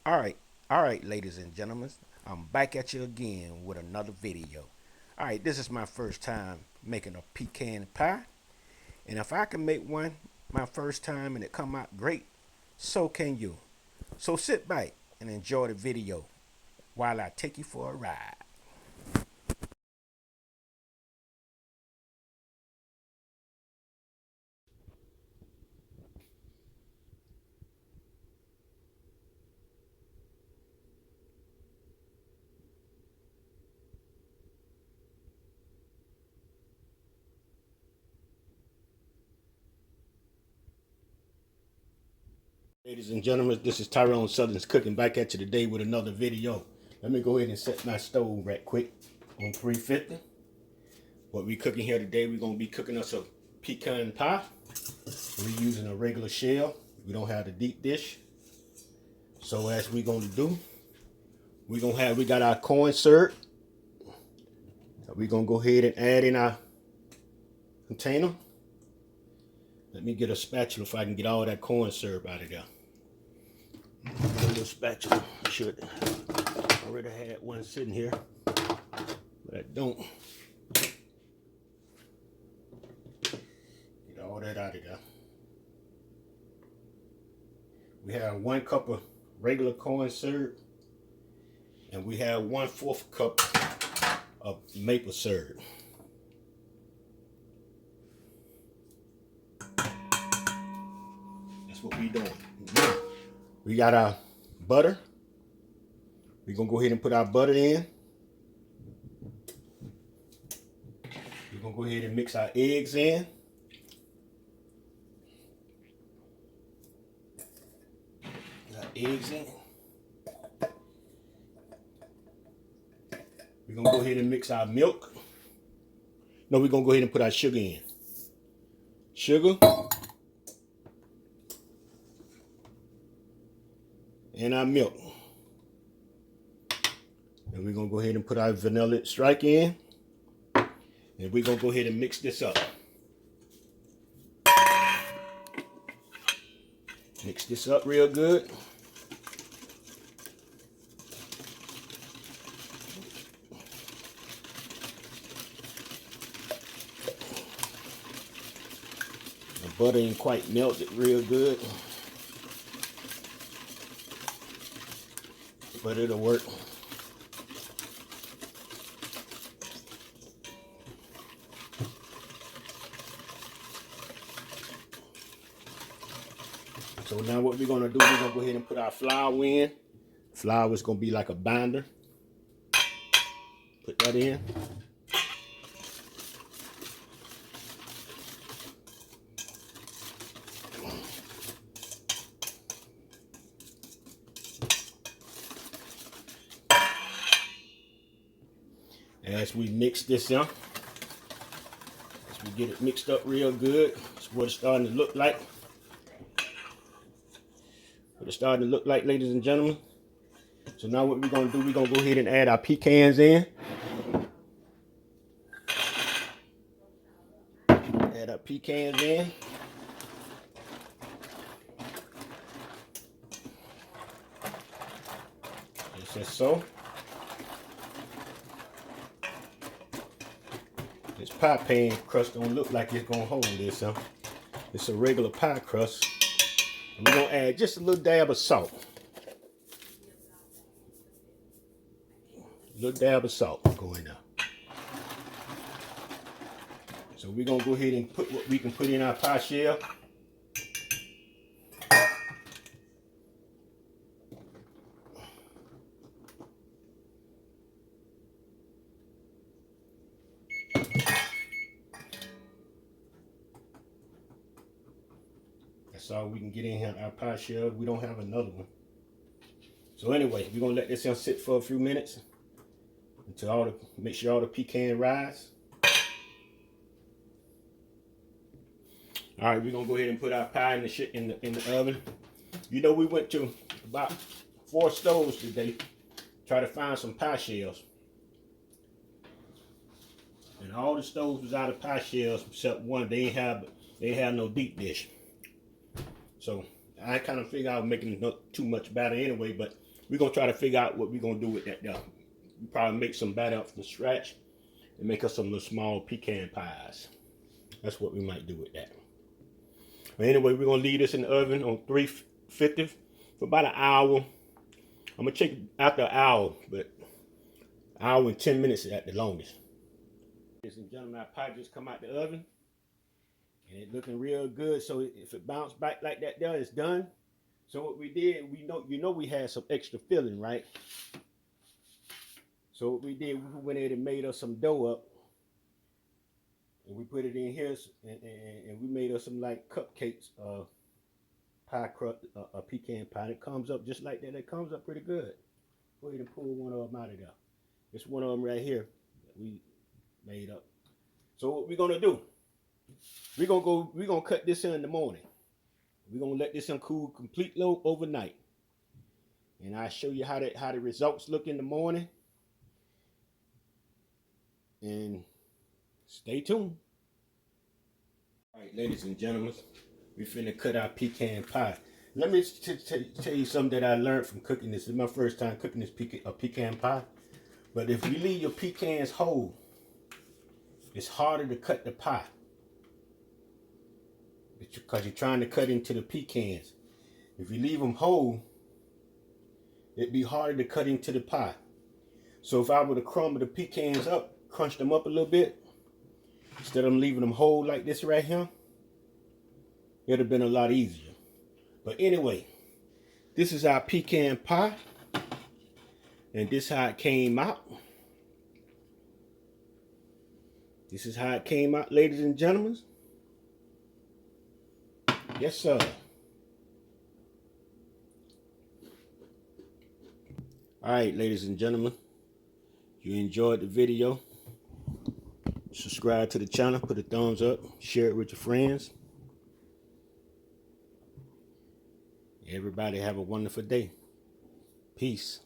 All right, all right, ladies and gentlemen, I'm back at you again with another video. All right, this is my first time making a pecan pie, and if I can make one my first time and it come out great, so can you. So sit back and enjoy the video while I take you for a ride. Ladies and gentlemen, this is Tyrone Southern's Cooking back at you today with another video. Let me go ahead and set my stove right quick on 350. What we cooking here today, we're gonna be cooking us a pecan pie. We're using a regular shell. We don't have the deep dish. So as we're gonna do, we got our corn syrup. We're gonna go ahead and add in our container. Let me get a spatula if I can get all that corn syrup out of there. Get a little spatula. I should already had one sitting here, but I don't. Get all that out of there. We have 1 cup of regular corn syrup, and we have 1/4 cup of maple syrup. That's what we doing. Now, we got our butter. We're gonna go ahead and put our butter in. We're gonna go ahead and mix our eggs in. Got eggs in. We're gonna go ahead and mix our milk. No, we're gonna go ahead and put our sugar in. Sugar. And our milk. And we're gonna go ahead and put our vanilla extract in. And we're gonna go ahead and mix this up. Mix this up real good. The butter ain't quite melted real good, but it'll work. So now what we're gonna do, we're gonna go ahead and put our flour in. Flour is gonna be like a binder. Put that in. As we mix this in, as we get it mixed up real good, that's what it's starting to look like. What it's starting to look like, ladies and gentlemen. So now what we're gonna do, we're gonna go ahead and add our pecans in. Add our pecans in. Just as so. This pie pan crust don't look like it's gonna hold this, huh? It's a regular pie crust. And we're gonna add just a little dab of salt. A little dab of salt go in there. So we're gonna go ahead and put what we can put in our pie shell. That's all we can get in here in our pie shell. We don't have another one. So anyway, we're gonna let this here sit for a few minutes until make sure all the pecan rise. All right, we're gonna go ahead and put our pie in the oven. You know, we went to about 4 stoves today, try to find some pie shells, and all the stoves was out of pie shells except one. They ain't have no deep dish. So I kind of figured I was making too much batter anyway, but we're gonna try to figure out what we're gonna do with that though. We probably make some batter up from scratch and make us some little small pecan pies. That's what we might do with that. But anyway, we're gonna leave this in the oven on 350 for about an hour. I'm gonna check after an hour, but an hour and 10 minutes at the longest. Ladies and gentlemen, our pie just come out the oven and it's looking real good. So if it bounced back like that there, it's done. So what we did, we had some extra filling, right? So what we did, we went ahead and made us some dough up. And we put it in here, and we made us some like cupcakes, pie crust, a pecan pie. It comes up just like that. It comes up pretty good. Go ahead and pull one of them out of there. It's one of them right here that we made up. So what we're gonna do? We're gonna cut this in the morning. We're gonna let this one cool completely overnight, and I'll show you how the results look in the morning. And stay tuned. All right, ladies and gentlemen, we finna cut our pecan pie. Let me tell you something that I learned from cooking this. This is my first time cooking this pecan pie. But if you leave your pecans whole, it's harder to cut the pie because you're trying to cut into the pecans. If you leave them whole, it'd be harder to cut into the pie. So if I were to crumble the pecans up, crunch them up a little bit, instead of leaving them whole like this right here, it'd have been a lot easier. But anyway, this is our pecan pie, and this is how it came out. This is how it came out, ladies and gentlemen. Yes, sir. All right, ladies and gentlemen, you enjoyed the video, subscribe to the channel, put a thumbs up, share it with your friends. Everybody have a wonderful day. Peace.